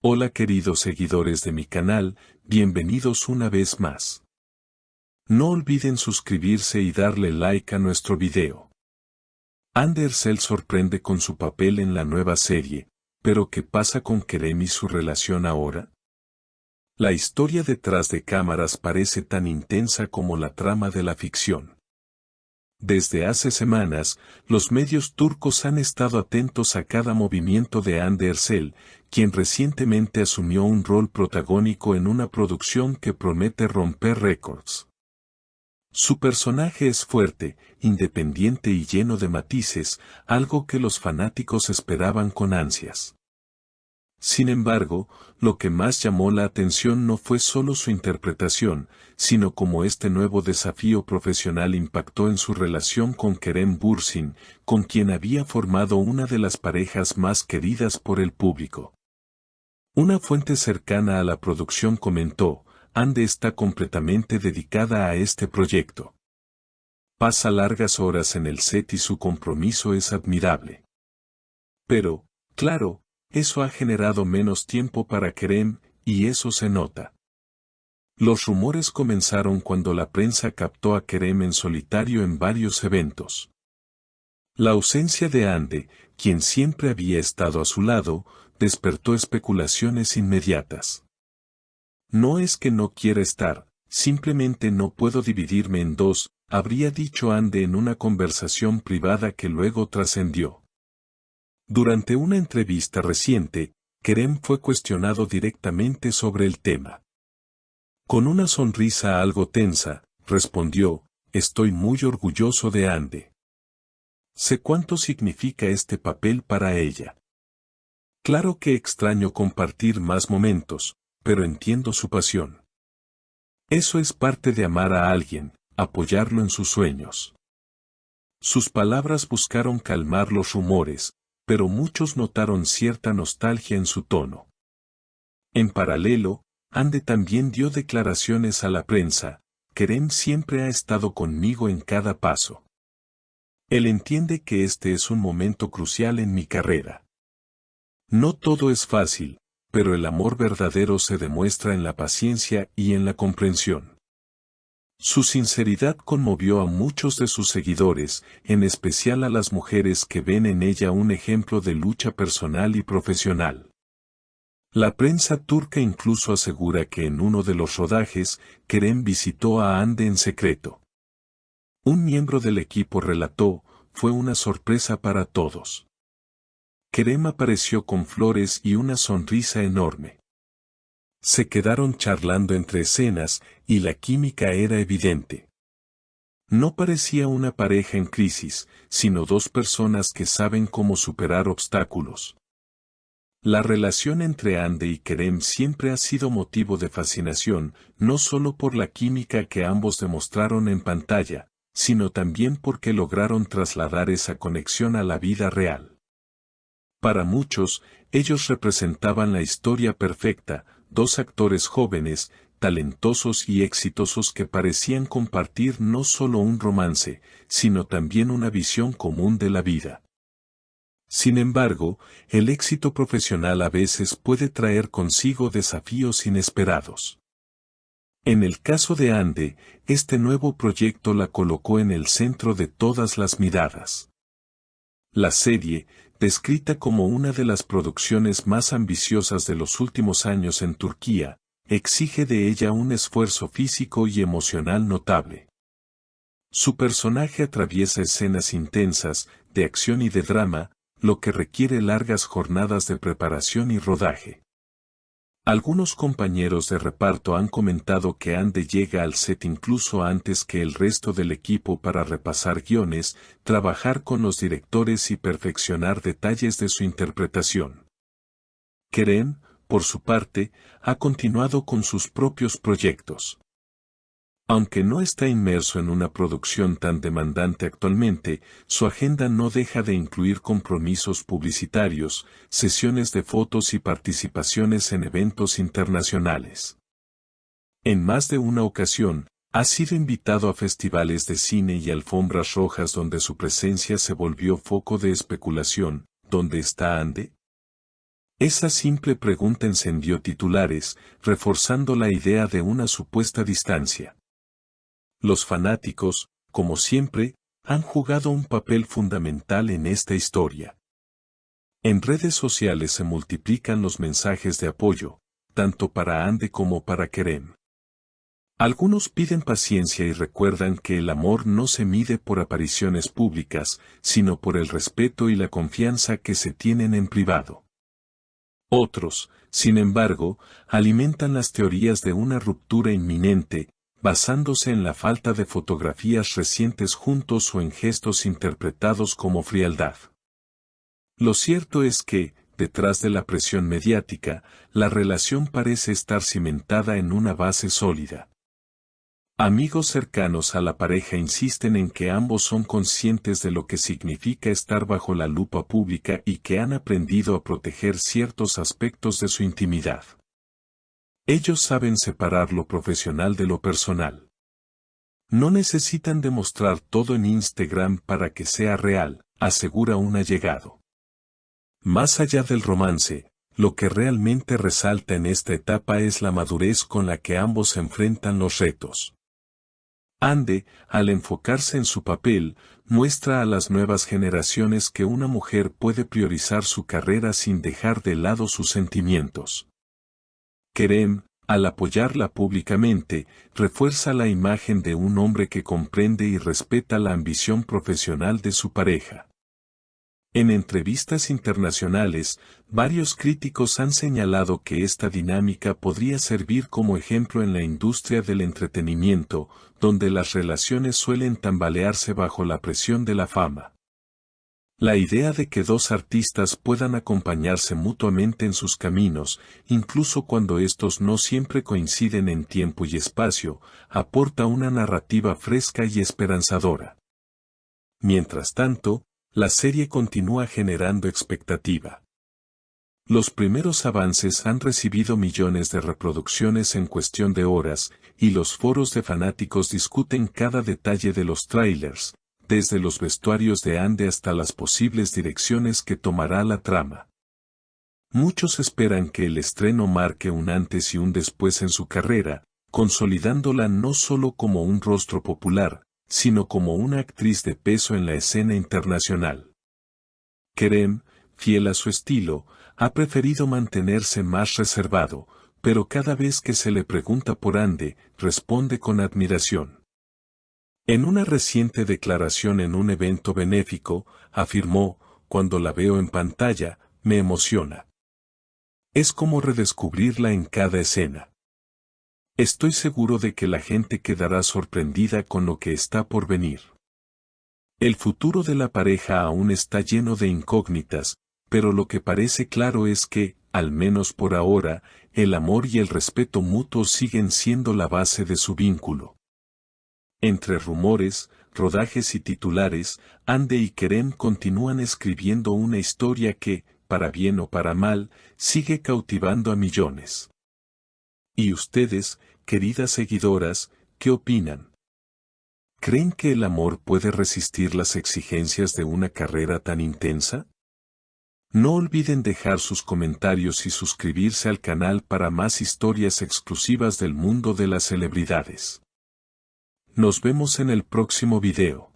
Hola queridos seguidores de mi canal, bienvenidos una vez más. No olviden suscribirse y darle like a nuestro video. Andercel sorprende con su papel en la nueva serie, pero ¿qué pasa con Kerem y su relación ahora? La historia detrás de cámaras parece tan intensa como la trama de la ficción. Desde hace semanas, los medios turcos han estado atentos a cada movimiento de Andercel, quien recientemente asumió un rol protagónico en una producción que promete romper récords. Su personaje es fuerte, independiente y lleno de matices, algo que los fanáticos esperaban con ansias. Sin embargo, lo que más llamó la atención no fue solo su interpretación, sino cómo este nuevo desafío profesional impactó en su relación con Kerem Bürsin, con quien había formado una de las parejas más queridas por el público. Una fuente cercana a la producción comentó: Hande está completamente dedicada a este proyecto. Pasa largas horas en el set y su compromiso es admirable. Pero, claro, eso ha generado menos tiempo para Kerem, y eso se nota. Los rumores comenzaron cuando la prensa captó a Kerem en solitario en varios eventos. La ausencia de Hande, quien siempre había estado a su lado, despertó especulaciones inmediatas. No es que no quiera estar, simplemente no puedo dividirme en dos, habría dicho Hande en una conversación privada que luego trascendió. Durante una entrevista reciente, Kerem fue cuestionado directamente sobre el tema. Con una sonrisa algo tensa, respondió: estoy muy orgulloso de Hande. Sé cuánto significa este papel para ella. Claro que extraño compartir más momentos, pero entiendo su pasión. Eso es parte de amar a alguien, apoyarlo en sus sueños. Sus palabras buscaron calmar los rumores, pero muchos notaron cierta nostalgia en su tono. En paralelo, Hande también dio declaraciones a la prensa: Kerem siempre ha estado conmigo en cada paso. Él entiende que este es un momento crucial en mi carrera. No todo es fácil, pero el amor verdadero se demuestra en la paciencia y en la comprensión. Su sinceridad conmovió a muchos de sus seguidores, en especial a las mujeres que ven en ella un ejemplo de lucha personal y profesional. La prensa turca incluso asegura que en uno de los rodajes, Kerem visitó a Hande en secreto. Un miembro del equipo relató: fue una sorpresa para todos. Kerem apareció con flores y una sonrisa enorme. Se quedaron charlando entre escenas, y la química era evidente. No parecía una pareja en crisis, sino dos personas que saben cómo superar obstáculos. La relación entre Hande y Kerem siempre ha sido motivo de fascinación, no solo por la química que ambos demostraron en pantalla, sino también porque lograron trasladar esa conexión a la vida real. Para muchos, ellos representaban la historia perfecta: dos actores jóvenes, talentosos y exitosos que parecían compartir no solo un romance, sino también una visión común de la vida. Sin embargo, el éxito profesional a veces puede traer consigo desafíos inesperados. En el caso de Hande, este nuevo proyecto la colocó en el centro de todas las miradas. La serie, descrita como una de las producciones más ambiciosas de los últimos años en Turquía, exige de ella un esfuerzo físico y emocional notable. Su personaje atraviesa escenas intensas, de acción y de drama, lo que requiere largas jornadas de preparación y rodaje. Algunos compañeros de reparto han comentado que Hande llega al set incluso antes que el resto del equipo para repasar guiones, trabajar con los directores y perfeccionar detalles de su interpretación. Kerem, por su parte, ha continuado con sus propios proyectos. Aunque no está inmerso en una producción tan demandante actualmente, su agenda no deja de incluir compromisos publicitarios, sesiones de fotos y participaciones en eventos internacionales. En más de una ocasión, ha sido invitado a festivales de cine y alfombras rojas donde su presencia se volvió foco de especulación: ¿dónde está Hande? Esa simple pregunta encendió titulares, reforzando la idea de una supuesta distancia. Los fanáticos, como siempre, han jugado un papel fundamental en esta historia. En redes sociales se multiplican los mensajes de apoyo, tanto para Ande como para Kerem. Algunos piden paciencia y recuerdan que el amor no se mide por apariciones públicas, sino por el respeto y la confianza que se tienen en privado. Otros, sin embargo, alimentan las teorías de una ruptura inminente, basándose en la falta de fotografías recientes juntos o en gestos interpretados como frialdad. Lo cierto es que, detrás de la presión mediática, la relación parece estar cimentada en una base sólida. Amigos cercanos a la pareja insisten en que ambos son conscientes de lo que significa estar bajo la lupa pública y que han aprendido a proteger ciertos aspectos de su intimidad. Ellos saben separar lo profesional de lo personal. No necesitan demostrar todo en Instagram para que sea real, asegura un allegado. Más allá del romance, lo que realmente resalta en esta etapa es la madurez con la que ambos enfrentan los retos. Ande, al enfocarse en su papel, muestra a las nuevas generaciones que una mujer puede priorizar su carrera sin dejar de lado sus sentimientos. Kerem, al apoyarla públicamente, refuerza la imagen de un hombre que comprende y respeta la ambición profesional de su pareja. En entrevistas internacionales, varios críticos han señalado que esta dinámica podría servir como ejemplo en la industria del entretenimiento, donde las relaciones suelen tambalearse bajo la presión de la fama. La idea de que dos artistas puedan acompañarse mutuamente en sus caminos, incluso cuando estos no siempre coinciden en tiempo y espacio, aporta una narrativa fresca y esperanzadora. Mientras tanto, la serie continúa generando expectativa. Los primeros avances han recibido millones de reproducciones en cuestión de horas, y los foros de fanáticos discuten cada detalle de los tráilers, desde los vestuarios de Ande hasta las posibles direcciones que tomará la trama. Muchos esperan que el estreno marque un antes y un después en su carrera, consolidándola no solo como un rostro popular, sino como una actriz de peso en la escena internacional. Kerem, fiel a su estilo, ha preferido mantenerse más reservado, pero cada vez que se le pregunta por Ande, responde con admiración. En una reciente declaración en un evento benéfico, afirmó, cuando la veo en pantalla, me emociona. Es como redescubrirla en cada escena. Estoy seguro de que la gente quedará sorprendida con lo que está por venir. El futuro de la pareja aún está lleno de incógnitas, pero lo que parece claro es que, al menos por ahora, el amor y el respeto mutuo siguen siendo la base de su vínculo. Entre rumores, rodajes y titulares, Ande y Kerem continúan escribiendo una historia que, para bien o para mal, sigue cautivando a millones. ¿Y ustedes, queridas seguidoras, qué opinan? ¿Creen que el amor puede resistir las exigencias de una carrera tan intensa? No olviden dejar sus comentarios y suscribirse al canal para más historias exclusivas del mundo de las celebridades. Nos vemos en el próximo video.